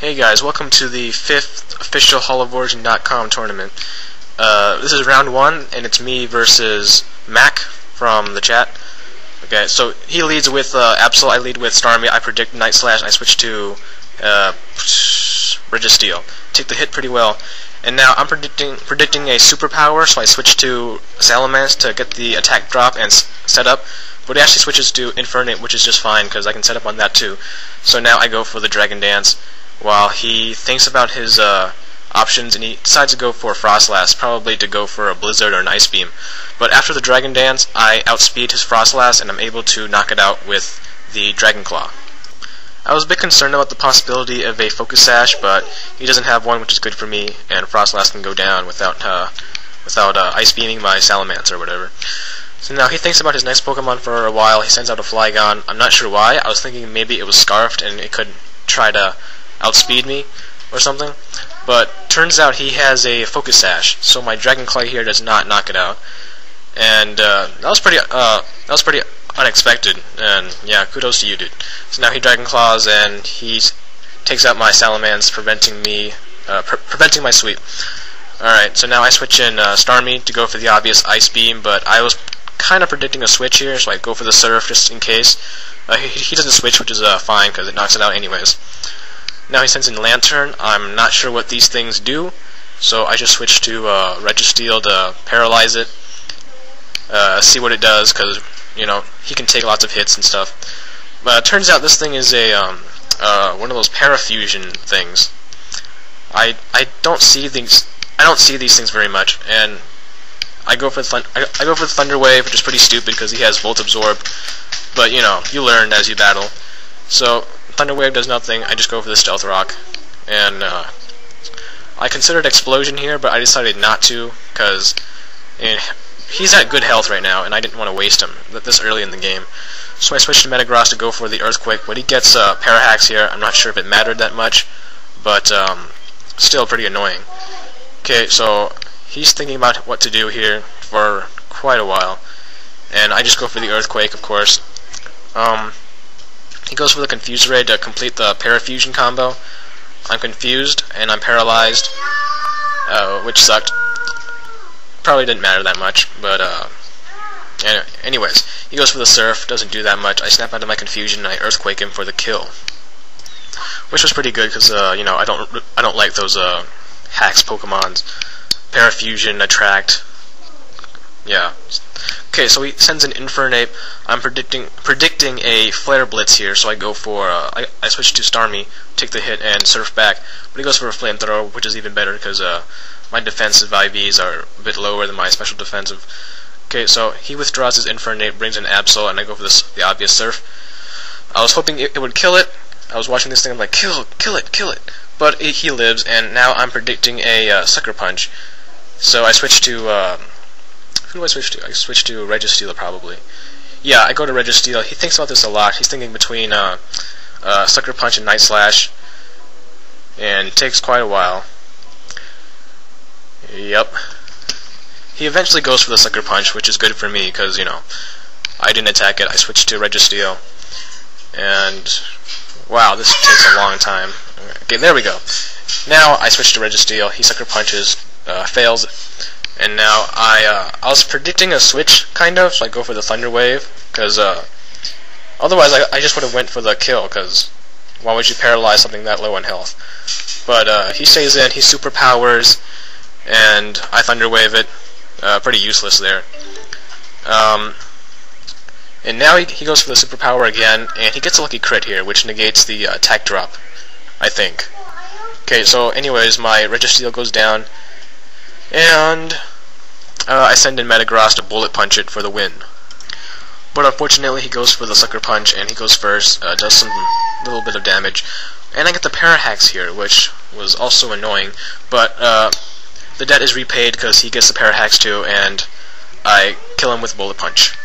Hey guys, welcome to the 5th official HoloVorigin.com tournament. This is round 1, and it's me versus Mack from the chat. Okay, so he leads with Absol, I lead with Starmie, I predict Night Slash, I switch to Registeel. Take the hit pretty well. And now I'm predicting a superpower, so I switch to Salamence to get the attack drop and set up. But he actually switches to Infernape, which is just fine, because I can set up on that too. So now I go for the Dragon Dance, while he thinks about his options, and he decides to go for Frostlass, probably to go for a Blizzard or an Ice Beam. But after the Dragon Dance, I outspeed his Frostlass, and I'm able to knock it out with the Dragon Claw. I was a bit concerned about the possibility of a Focus Sash, but he doesn't have one, which is good for me, and Frostlass can go down without Ice Beaming my Salamence or whatever. So now he thinks about his next Pokemon for a while. He sends out a Flygon. I'm not sure why. I was thinking maybe it was Scarfed and it could try to outspeed me or something. But turns out he has a Focus Sash, so my Dragon Claw here does not knock it out. And that was pretty unexpected. And yeah, kudos to you, dude. So now he Dragon Claws and he takes out my Salamence, preventing my sweep. Alright, so now I switch in Starmie to go for the obvious Ice Beam, but I was kind of predicting a switch here, so I go for the Surf just in case. He doesn't switch, which is fine, because it knocks it out anyways. Now he sends in Lantern. I'm not sure what these things do, so I just switch to Registeel to paralyze it, see what it does, because, you know, he can take lots of hits and stuff. But it turns out this thing is a one of those parafusion things. I don't see these things very much, and I go for the Thunder Wave, which is pretty stupid because he has Volt Absorb. But you know, you learn as you battle. So Thunder Wave does nothing. I just go for the Stealth Rock, and I considered Explosion here, but I decided not to because he's at good health right now, and I didn't want to waste him this early in the game. So I switched to Metagross to go for the Earthquake, but he gets Parahax here. I'm not sure if it mattered that much, but still pretty annoying. Okay, so he's thinking about what to do here for quite a while, and I just go for the Earthquake, of course. He goes for the Confuse Ray to complete the Parafusion combo. I'm confused, and I'm paralyzed, which sucked. Probably didn't matter that much, but anyways, he goes for the Surf, doesn't do that much. I snap out of my confusion, and I Earthquake him for the kill, which was pretty good because you know, I don't like those hacks Pokemons. Parafusion, Attract. Yeah. Okay, so he sends an Infernape. I'm predicting a Flare Blitz here, so I go for I switch to Starmie, take the hit and Surf back. But he goes for a Flamethrower, which is even better because my defensive IVs are a bit lower than my special defensive. Okay, so he withdraws his Infernape, brings in Absol, and I go for the obvious Surf. I was hoping it would kill it. I was watching this thing, I'm like, kill it. But he lives, and now I'm predicting a Sucker Punch. So I switch to, who do I switch to? I switch to Registeel, probably. Yeah, I go to Registeel. He thinks about this a lot. He's thinking between Sucker Punch and Night Slash, and it takes quite a while. Yep. He eventually goes for the Sucker Punch, which is good for me, because, you know, I didn't attack it. I switched to Registeel, and wow, this takes a long time. Okay, there we go. Now I switch to Registeel. He Sucker Punches, fails, and now I was predicting a switch, kind of, so I go for the Thunder Wave, because otherwise I just would have went for the kill, because why would you paralyze something that low in health? But he stays in, he superpowers, and I Thunder Wave it. Pretty useless there. And now he goes for the superpower again, and he gets a lucky crit here, which negates the attack drop, I think. Okay, so anyways, my Registeel goes down, and I send in Metagross to Bullet Punch it for the win. But unfortunately, he goes for the Sucker Punch, and he goes first, does some little bit of damage, and I get the Parahax here, which was also annoying, but the debt is repaid because he gets the Parahax too, and I kill him with Bullet Punch.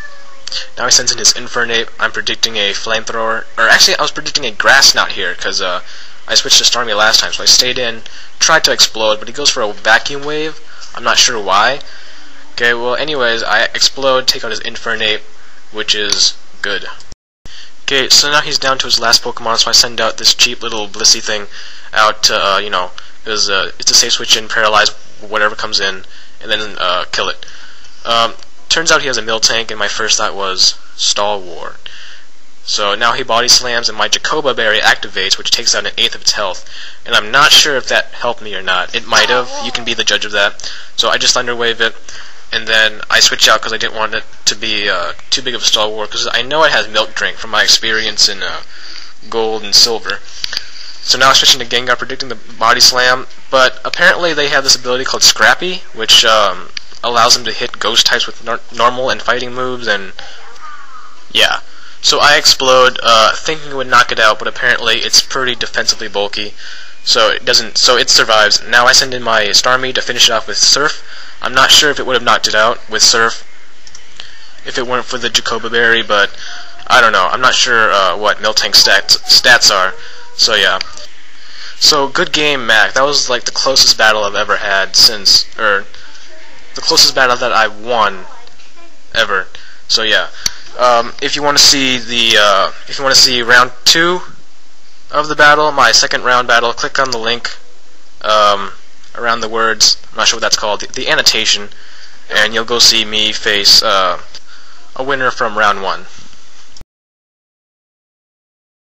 Now he sends in his Infernape. I'm predicting a Flamethrower, or actually I was predicting a Grass Knot here, because I switched to Starmie last time, so I stayed in, tried to explode, but he goes for a Vacuum Wave. I'm not sure why. Okay, well anyways, I explode, take out his Infernape, which is good. Okay, so now he's down to his last Pokemon, so I send out this cheap little Blissey thing out to, you know, it's a safe switch and paralyze whatever comes in, and then kill it. Turns out he has a Miltank, and my first thought was Stalwart. So now he body slams, and my Jacoba Berry activates, which takes out 1/8 of its health. And I'm not sure if that helped me or not. It might have. You can be the judge of that. So I just Thunder Wave it, and then I switch out because I didn't want it to be too big of a Stalwart, because I know it has Milk Drink from my experience in Gold and Silver. So now I'm switching to Gengar, predicting the body slam, but apparently they have this ability called Scrappy, which allows them to hit ghost types with normal and fighting moves, and yeah. So I explode, thinking it would knock it out, but apparently it's pretty defensively bulky, so it doesn't. So it survives. Now I send in my Starmie to finish it off with Surf. I'm not sure if it would have knocked it out with Surf if it weren't for the Jacoba Berry, but I don't know. I'm not sure what Miltank's stats are. So yeah. So good game, Mack. That was like the closest battle I've ever had since, or the closest battle that I won ever. So yeah. If you want to see round 2 of the battle, my second round battle, click on the link around the words. I'm not sure what that's called, the annotation, and you'll go see me face a winner from round 1.